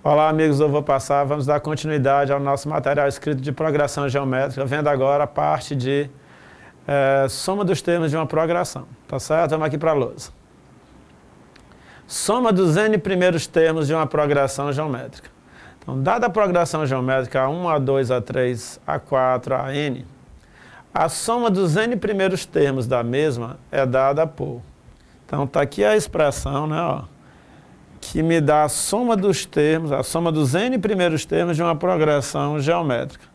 Olá, amigos do Vou Passar. Vamos dar continuidade ao nosso material escrito de progressão geométrica, vendo agora a parte de soma dos termos de uma progressão. Tá certo? Vamos aqui para a lousa. Soma dos n primeiros termos de uma progressão geométrica. Então, dada a progressão geométrica A1, A2, A3, A4, AN, a soma dos n primeiros termos da mesma é dada por... Então, está aqui a expressão, né, ó, que me dá a soma dos termos, a soma dos n primeiros termos de uma progressão geométrica.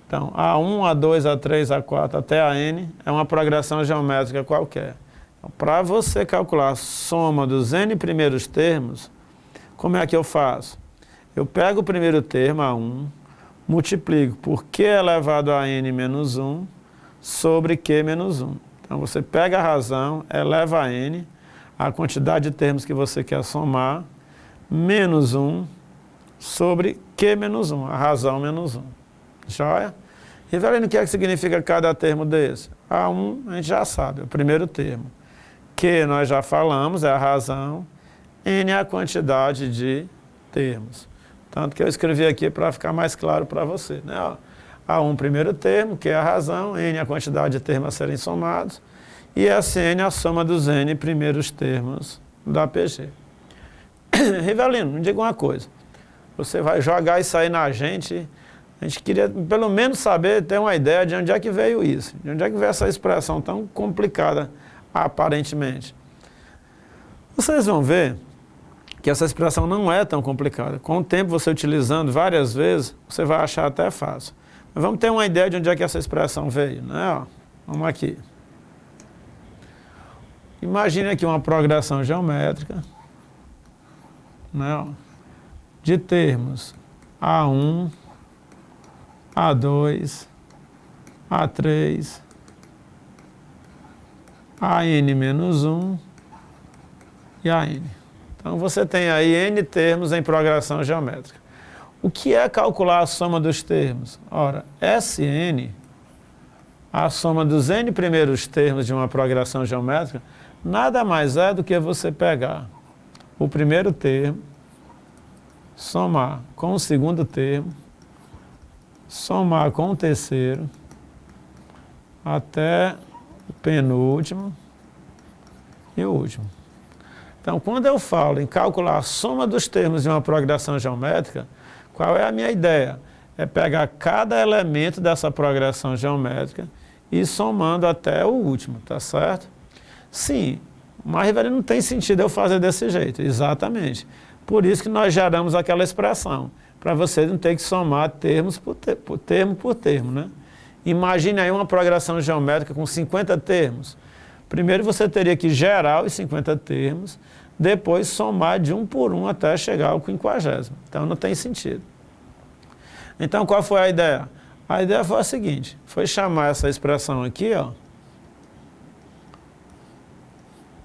Então, A1, A2, A3, A4 até AN é uma progressão geométrica qualquer. Então, para você calcular a soma dos n primeiros termos, como é que eu faço? Eu pego o primeiro termo, A1, multiplico por q elevado a n menos 1 sobre q menos 1. Então, você pega a razão, eleva a n, a quantidade de termos que você quer somar, menos 1 sobre q menos 1, a razão menos 1. Joia? E vendo o que é que significa cada termo desse? A1 a gente já sabe, é o primeiro termo. Q nós já falamos, é a razão. N é a quantidade de termos. Tanto que eu escrevi aqui para ficar mais claro para você, né? A1 primeiro termo, que é a razão, N a quantidade de termos a serem somados, e Sn a soma dos n primeiros termos da PG. Rivelino, me diga uma coisa, você vai jogar isso aí na gente, a gente queria pelo menos saber, ter uma ideia de onde é que veio isso, de onde é que veio essa expressão tão complicada, aparentemente. Vocês vão ver que essa expressão não é tão complicada. Com o tempo, você utilizando várias vezes, você vai achar até fácil. Mas vamos ter uma ideia de onde é que essa expressão veio, né? Ó, vamos aqui. Imagine aqui uma progressão geométrica, né, ó, de termos A1, A2, A3, AN menos 1 e AN. Então, você tem aí n termos em progressão geométrica. O que é calcular a soma dos termos? Ora, Sn, a soma dos n primeiros termos de uma progressão geométrica, nada mais é do que você pegar o primeiro termo, somar com o segundo termo, somar com o terceiro, até o penúltimo e o último. Então, quando eu falo em calcular a soma dos termos de uma progressão geométrica, qual é a minha ideia? É pegar cada elemento dessa progressão geométrica e somando até o último, tá certo? Sim, mas não tem sentido eu fazer desse jeito, exatamente. Por isso que nós geramos aquela expressão, para você não ter que somar termos por termo, né? Imagine aí uma progressão geométrica com 50 termos. Primeiro você teria que gerar os 50 termos, depois somar de um por um até chegar ao 50º. Então não tem sentido. Então qual foi a ideia? A ideia foi a seguinte, foi chamar essa expressão aqui, ó,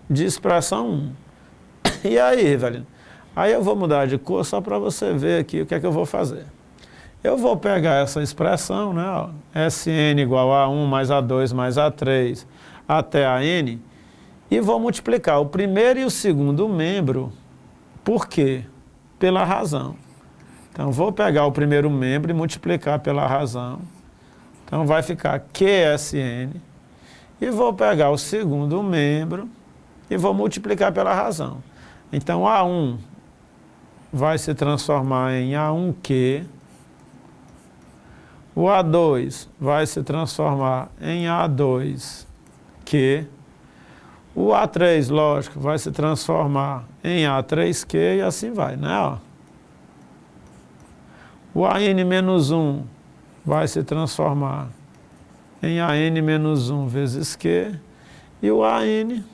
de expressão 1. E aí, Rivelino? Aí eu vou mudar de cor só para você ver aqui o que é que eu vou fazer. Eu vou pegar essa expressão, né, ó, Sn igual a 1 mais A2 mais A3 até a n, e vou multiplicar o primeiro e o segundo membro, por quê? Pela razão. Então, vou pegar o primeiro membro e multiplicar pela razão. Então, vai ficar QSN. E vou pegar o segundo membro e vou multiplicar pela razão. Então, A1 vai se transformar em A1Q. O A2 vai se transformar em A2Q. O A3, lógico, vai se transformar em A3Q e assim vai, né? Ó. O AN-1 vai se transformar em AN-1 vezes Q. E o AN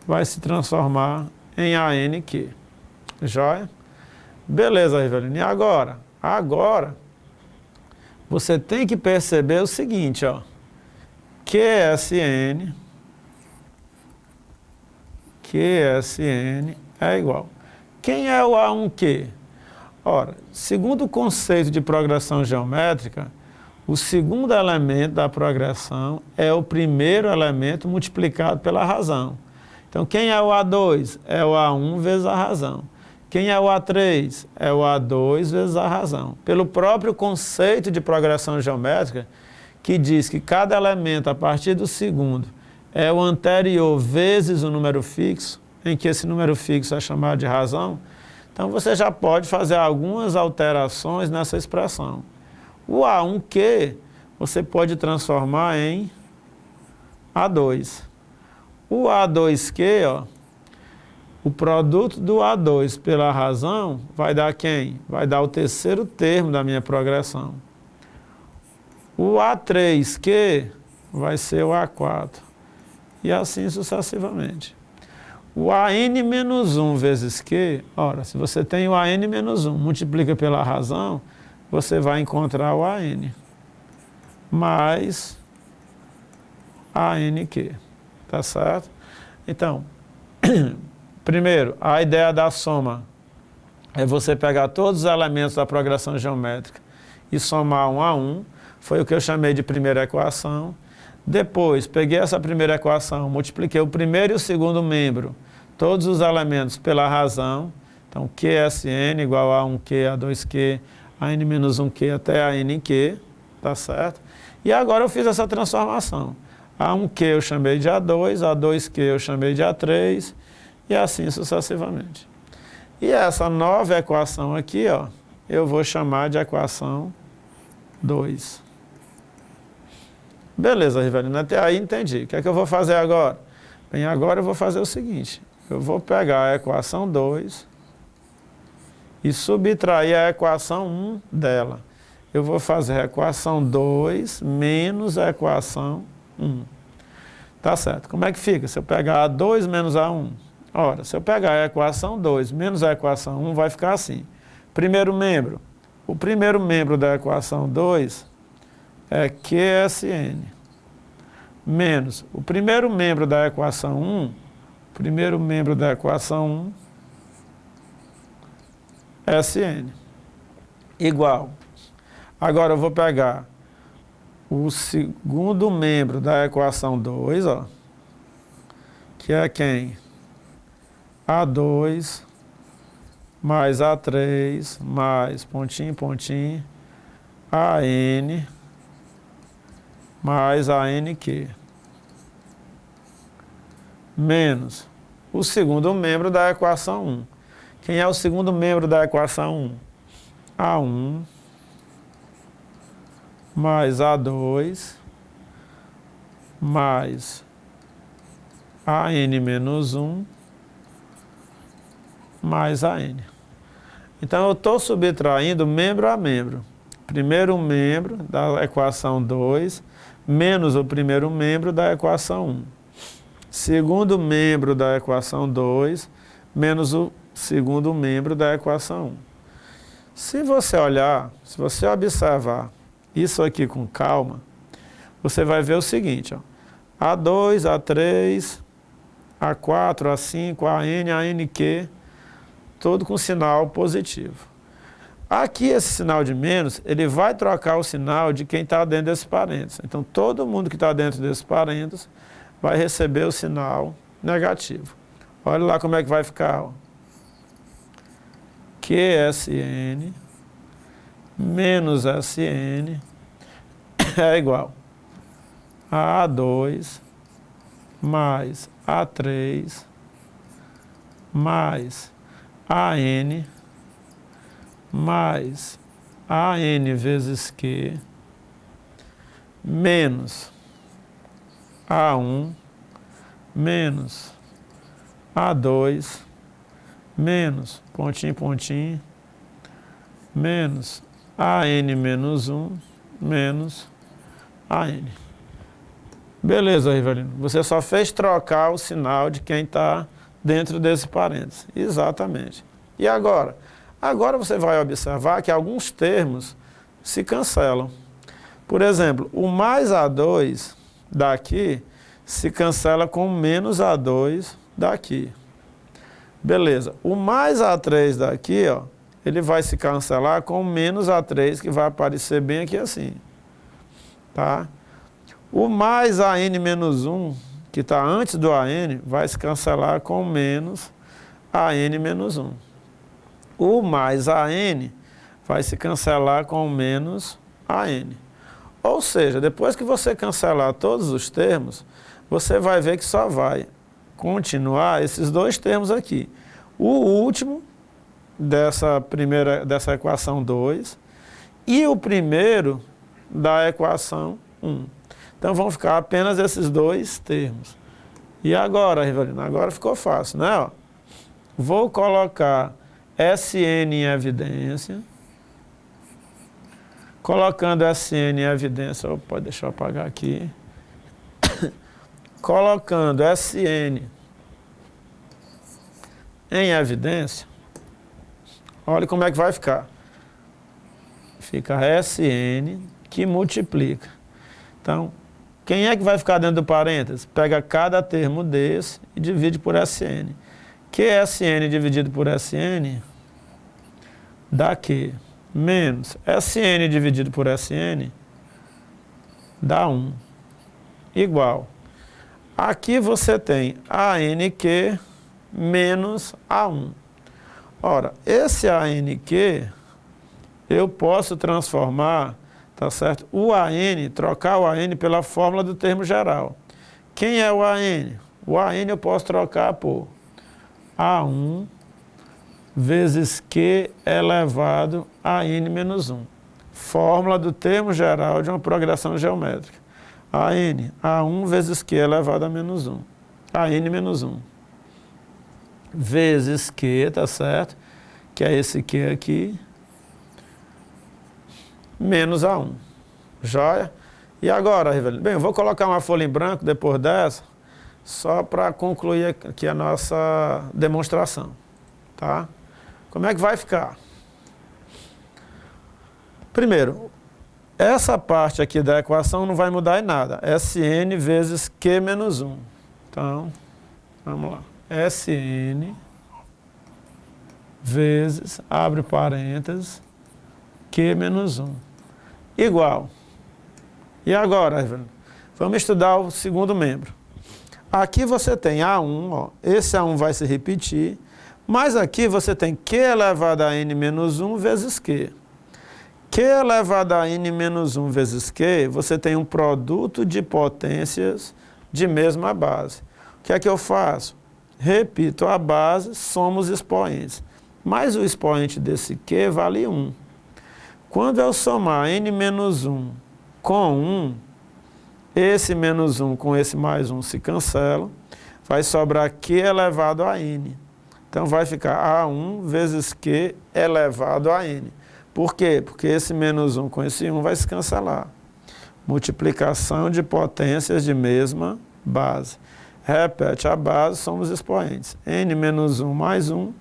vai se transformar em ANQ. Joia? Beleza, Rivelino. E agora? Agora, você tem que perceber o seguinte, ó. QSN é igual. Quem é o A1Q? Ora, segundo o conceito de progressão geométrica, o segundo elemento da progressão é o primeiro elemento multiplicado pela razão. Então, quem é o A2? É o A1 vezes a razão. Quem é o A3? É o A2 vezes a razão. Pelo próprio conceito de progressão geométrica, que diz que cada elemento a partir do segundo é o anterior vezes o número fixo, em que esse número fixo é chamado de razão, então você já pode fazer algumas alterações nessa expressão. O A1Q você pode transformar em A2. O A2Q, ó, o produto do A2 pela razão vai dar quem? Vai dar o terceiro termo da minha progressão. O A3Q vai ser o A4. E assim sucessivamente. O AN-1 vezes Q, ora, se você tem o AN-1, multiplica pela razão, você vai encontrar o AN mais ANQ. Tá certo? Então, primeiro, a ideia da soma é você pegar todos os elementos da progressão geométrica e somar um a um. Foi o que eu chamei de primeira equação. Depois, peguei essa primeira equação, multipliquei o primeiro e o segundo membro, todos os elementos pela razão. Então, QSN igual a 1Q, A2Q, AN-1Q até ANQ, tá certo? E agora eu fiz essa transformação. A1Q eu chamei de A2, A2Q eu chamei de A3, e assim sucessivamente. E essa nova equação aqui, ó, eu vou chamar de equação 2. Beleza, Rivelino, até aí entendi. O que é que eu vou fazer agora? Bem, agora eu vou fazer o seguinte, eu vou pegar a equação 2 e subtrair a equação 1 dela. Eu vou fazer a equação 2 menos a equação 1. Tá certo. Como é que fica? Se eu pegar A2 menos A1, ora, se eu pegar a equação 2 menos a equação 1, vai ficar assim. Primeiro membro. O primeiro membro da equação 2 é QSN, menos o primeiro membro da equação 1, primeiro membro da equação 1, SN, igual. Agora eu vou pegar o segundo membro da equação 2, ó, que é quem? A2 mais A3 mais pontinho, pontinho, AN mais ANQ, menos o segundo membro da equação 1. Quem é o segundo membro da equação 1? A1 mais A2 mais AN-1 mais AN. Então eu estou subtraindo membro a membro. Primeiro membro da equação 2 menos o primeiro membro da equação 1. Segundo membro da equação 2 menos o segundo membro da equação 1. Se você olhar, se você observar isso aqui com calma, você vai ver o seguinte, ó, A2, A3, A4, A5, AN, ANQ, tudo com sinal positivo. Aqui esse sinal de menos, ele vai trocar o sinal de quem está dentro desse parênteses. Então todo mundo que está dentro desse parênteses vai receber o sinal negativo. Olha lá como é que vai ficar, ó. QSN menos SN é igual a A2 mais A3 mais AN mais AN vezes Q menos A1 menos A2 menos pontinho, pontinho, menos AN-1 menos AN. Beleza, Rivelino. Você só fez trocar o sinal de quem está dentro desse parênteses. Exatamente. E agora? Agora você vai observar que alguns termos se cancelam. Por exemplo, o mais A2 daqui se cancela com o menos A2 daqui. Beleza. O mais A3 daqui, ó, ele vai se cancelar com o menos A3, que vai aparecer bem aqui assim. Tá? O mais AN-1, que está antes do AN, vai se cancelar com o menos AN-1. o mais AN vai se cancelar com o menos AN. Ou seja, depois que você cancelar todos os termos, você vai ver que só vai continuar esses dois termos aqui. O último dessa equação 2 e o primeiro da equação 1. Então vão ficar apenas esses dois termos. E agora, Rivelino? Agora ficou fácil, né? Ó, vou colocar SN em evidência. Colocando SN em evidência, pode deixar eu apagar aqui. Colocando SN em evidência, olha como é que vai ficar. Fica SN que multiplica. Então, quem é que vai ficar dentro do parênteses? Pega cada termo desse e divide por SN. QSN dividido por SN dá Q. Menos SN dividido por SN dá 1. Igual. Aqui você tem ANQ menos A1. Ora, esse ANQ eu posso transformar, tá certo? O AN, trocar o AN pela fórmula do termo geral. Quem é o AN? O AN eu posso trocar por A1 vezes Q elevado a N menos 1. Fórmula do termo geral de uma progressão geométrica. AN, A1 vezes Q elevado a menos 1. A N menos 1. Vezes Q, tá certo? Que é esse Q aqui. Menos A1. Joia? E agora, Rivelino? Bem, eu vou colocar uma folha em branco depois dessa, só para concluir aqui a nossa demonstração. Tá? Como é que vai ficar? Primeiro, essa parte aqui da equação não vai mudar em nada. SN vezes Q menos 1. Então, vamos lá. SN vezes, abre parênteses, Q menos 1. Igual. E agora, Rivelino? Vamos estudar o segundo membro. Aqui você tem A1, ó, esse A1 vai se repetir, mas aqui você tem Q elevado a N menos 1 vezes Q. Q elevado a N menos 1 vezes Q, você tem um produto de potências de mesma base. O que é que eu faço? Repito a base, somo os expoentes. Mas o expoente desse Q vale 1. Quando eu somar N menos 1 com 1, esse menos 1 com esse mais 1 se cancela, vai sobrar Q elevado a N. Então vai ficar A1 vezes Q elevado a N. Por quê? Porque esse menos 1 com esse 1 vai se cancelar. Multiplicação de potências de mesma base. Repete a base, somos expoentes. N menos 1 mais 1,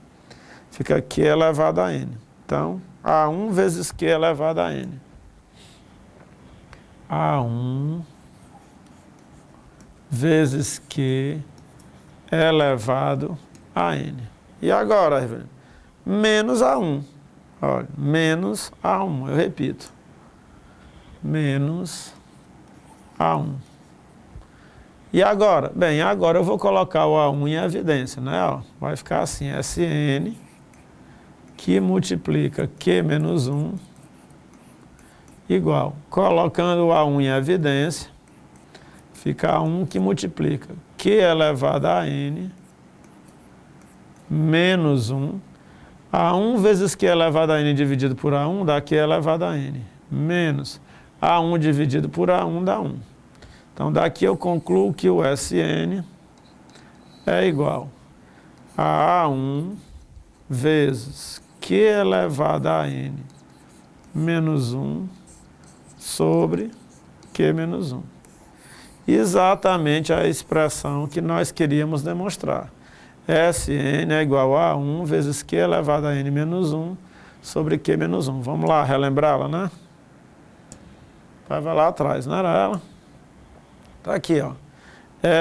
fica Q elevado a N. Então, A1 vezes Q elevado a N. A1 vezes Q elevado a N. E agora, Rivelino? Menos A1. Olha, menos A1, eu repito. Menos A1. E agora? Bem, agora eu vou colocar o A1 em evidência, né? Ó, vai ficar assim, SN, que multiplica Q menos 1, igual. Colocando o A1 em evidência, fica A1 que multiplica Q elevado a N, menos 1. A1 vezes Q elevado a N dividido por A1 dá Q elevado a N, menos A1 dividido por A1 dá 1. Então, daqui eu concluo que o SN é igual a A1 vezes Q elevado a N menos 1 sobre Q menos 1. Exatamente a expressão que nós queríamos demonstrar. SN é igual a 1 vezes Q elevado a N menos 1 sobre Q menos 1. Vamos lá relembrá-la, né? Vai lá atrás, não era ela? Está aqui, ó.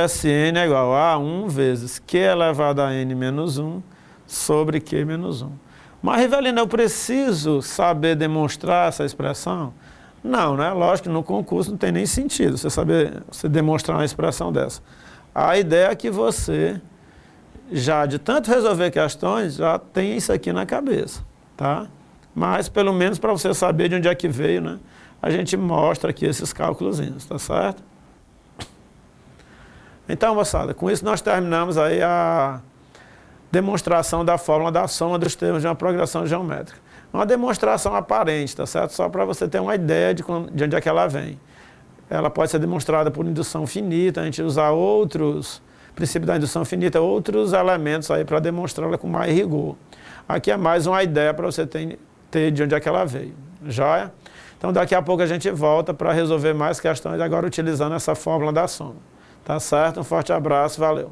SN é igual a 1 vezes Q elevado a N menos 1 sobre Q menos 1. Mas, Rivelino, eu preciso saber demonstrar essa expressão? Não, né? Lógico que no concurso não tem nem sentido você demonstrar uma expressão dessa. A ideia é que você já de tanto resolver questões, já tem isso aqui na cabeça, tá? Mas, pelo menos para você saber de onde é que veio, né? A gente mostra aqui esses cálculozinhos, tá certo? Então, moçada, com isso nós terminamos aí a demonstração da fórmula da soma dos termos de uma progressão geométrica. Uma demonstração aparente, tá certo? Só para você ter uma ideia de onde é que ela vem. Ela pode ser demonstrada por indução finita, a gente usar outros, princípio da indução finita, outros elementos aí para demonstrá-la com mais rigor. Aqui é mais uma ideia para você ter de onde é que ela veio. Joia? Então daqui a pouco a gente volta para resolver mais questões, agora utilizando essa fórmula da soma. Tá certo? Um forte abraço, valeu!